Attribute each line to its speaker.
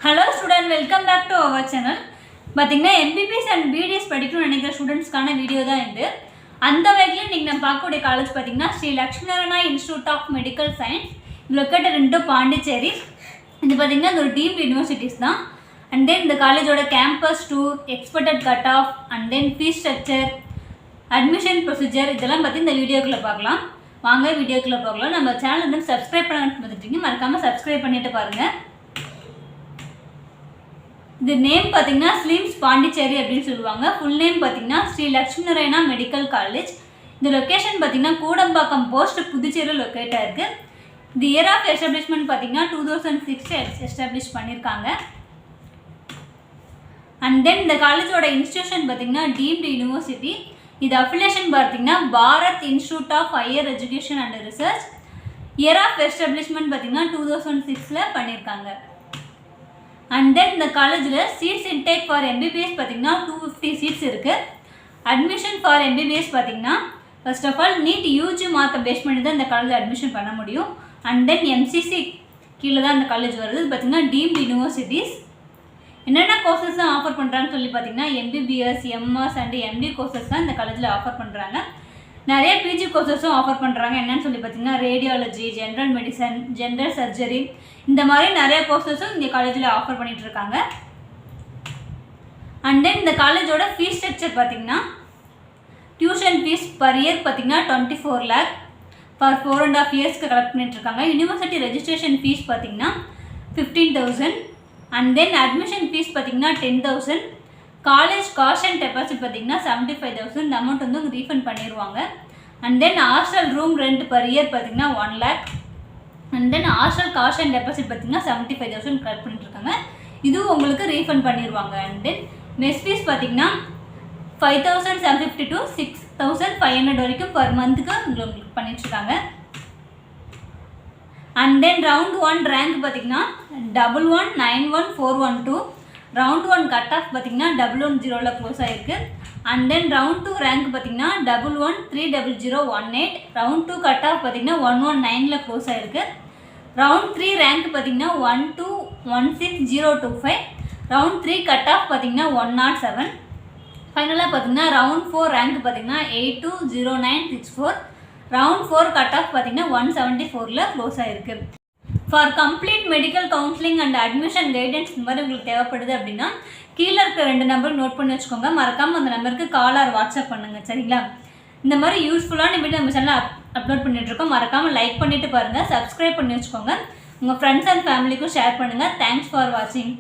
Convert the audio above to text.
Speaker 1: Hello student, welcome back to our channel. பாத்தீங்கன்னா MBBS and BDS படிக்கணும்னு நினைக்கிற ஸ்டூடண்ட்ஸ்க்கான video தான் இது. அந்த வகையில நீங்க நம்ம பார்க்கக்கூடிய காலேஜ் பாத்தீங்கன்னா Sri Lakshmi Narayana institute of medical science. இது லொகேட்டட் இன் பாண்டிச்சேரி. இது பாத்தீங்கன்னா ஒரு டீம்டு யூனிவர்சிட்டிஸ் தான். And then இந்த காலேஜோட campus tour, expected cut off and then fees structure, admission procedure இதெல்லாம் பத்தி இந்த வீடியோக்குள்ள பார்க்கலாம். வாங்க வீடியோக்குள்ள போகலாம். நம்ம சேனலை வந்து சப்ஸ்கிரைப் பண்ணாம பார்த்துட்டீங்க, மறக்காம சப்ஸ்கிரைப் பண்ணிட்டு பாருங்க. The name பாத்தீங்கன்னா ஸ்லிம்ஸ் பாண்டிச்சேரி அப்படின்னு சொல்லுவாங்க. ஃபுல் நேம் பாத்தீங்கன்னா ஸ்ரீ லட்சுமி நாராயணா மெடிக்கல் காலேஜ். இந்த லொகேஷன் பாத்தீங்கன்னா கூடம்பாக்கம் போஸ்ட் புதுச்சேரியில் லொகேட்டாக இருக்கு. இந்த இயர் ஆஃப் எஸ்டாப்ளிஷ்மெண்ட் பாத்தீங்கன்னா 2006 எஸ்டாப்ளிஷ் பண்ணியிருக்காங்க. அண்ட் தென் இந்த காலேஜோட இன்ஸ்டிடியூஷன் பாத்தீங்கன்னா டீம்டு யூனிவர்சிட்டி. இது அஃபிலியேஷன் பார்த்தீங்கன்னா Bharath institute of higher education and research. Year of establishment பார்த்தீங்கன்னா 2006 பண்ணியிருக்காங்க. அண்ட் தென் இந்த காலேஜில் சீட்ஸ் இன்டேக் ஃபார் MBBS பார்த்தீங்கன்னா 250 சீட்ஸ் இருக்குது. அட்மிஷன் ஃபார் MBBS பார்த்தீங்கன்னா first of all NEET UG மார்க்கை பேஸ் பண்ணி தான் இந்த காலேஜில் அட்மிஷன் பண்ண முடியும். அண்ட் தென் MCC கீழே தான் இந்த காலேஜ் வருது. இது பார்த்தீங்கன்னா டீம்டு யூனிவர்சிட்டிஸ். என்னென்ன கோர்சஸ் தான் ஆஃபர் பண்ணுறாங்கன்னு சொல்லி பார்த்தீங்கன்னா MBBS, MS and MD courses தான் இந்த காலேஜில் ஆஃபர் பண்ணுறாங்க. நிறைய PG கோர்சஸும் ஆஃபர் பண்ணுறாங்க. என்னென்னு சொல்லி பார்த்தீங்கன்னா radiology, general medicine, general surgery இந்த மாதிரி நிறைய கோர்சஸும் இந்த காலேஜில் ஆஃபர் பண்ணிகிட்ருக்காங்க. அண்ட் தென் இந்த காலேஜோட ஃபீஸ் ஸ்ட்ரக்சர் பார்த்தீங்கன்னா டியூஷன் ஃபீஸ் பர் இயர் பார்த்தீங்கன்னா 24 lakh ஃபார் 4.5 இயர்ஸ்க்கு கலெக்ட் பண்ணிகிட்ருக்காங்க. யூனிவர்சிட்டி ரெஜிஸ்ட்ரேஷன் ஃபீஸ் பார்த்தீங்கன்னா 15,000. அண்ட் தென் அட்மிஷன் ஃபீஸ் பார்த்தீங்கன்னா 10,000. காலேஜ் காஸ்ட் அண்ட் டெபாசிட் பார்த்தீங்கன்னா 75,000. இந்த அமௌண்ட் வந்து உங்கள் ரீஃபண்ட் பண்ணிடுவாங்க. And then hostel room rent per year பார்த்தீங்கன்னா 1 lakh. And then hostel cost and deposit பார்த்தீங்கன்னா 75,000 கலெக்ட் பண்ணிட்டுருக்காங்க. இதுவும் உங்களுக்கு ரீஃபண்ட் பண்ணிடுவாங்க. அண்ட் தென் மெஸ் ஃபீஸ் பார்த்தீங்கன்னா 5,750 to 6,500 வரைக்கும் பர் மந்த்துக்கு உங்களுக்கு பண்ணிட்டுருக்காங்க. அண்ட் தென் ரவுண்ட் 1 ரேங்க் பார்த்தீங்கன்னா 1191,412. ரவுண்ட் 1 கட் ஆஃப் பார்த்தீங்கன்னா 110 க்ளோஸ் ஆகிருக்கு. அண்ட் தென் ரவுண்ட் 2 ரேங்க் பார்த்தீங்கன்னா 11,300,018. ரவுண்ட் 2 கட் ஆஃப் பார்த்தீங்கன்னா 119 க்ளோஸ் ஆகிருக்கு. ரவுண்ட் 3 ரேங்க் பார்த்தீங்கன்னா 12,16,025. ரவுண்ட் 3 கட் ஆஃப் பார்த்தீங்கன்னா 107. ஃபைனலாக பார்த்தீங்கன்னா ரவுண்ட் 4 ரேங்க் பார்த்தீங்கன்னா 82,0964. ரவுண்ட் 4 கட் ஆஃப் பார்த்தீங்கன்னா 174 க்ளோஸ் ஆகிருக்கு. For complete medical counselling and admission guidance இந்த மாதிரி உங்களுக்கு தேவைப்படுது அப்படின்னா கீழே இருக்கிற 2 நம்பர் நோட் பண்ணி வச்சுக்கோங்க. மறக்காமல் அந்த நம்பருக்கு கால் ஆர் வாட்ஸ்அப் பண்ணுங்கள், சரிங்களா? இந்த மாதிரி யூஸ்ஃபுல்லான வீடியோ நம்ம சேனலில் அப்லோட் பண்ணிகிட்ருக்கோம். மறக்காமல் லைக் பண்ணிவிட்டு பாருங்கள், சப்ஸ்கிரைப் பண்ணி வச்சுக்கோங்க. உங்கள் ஃப்ரெண்ட்ஸ் அண்ட் ஃபேமிலிக்கும் ஷேர் பண்ணுங்கள். தேங்க்ஸ் ஃபார் வாட்சிங்.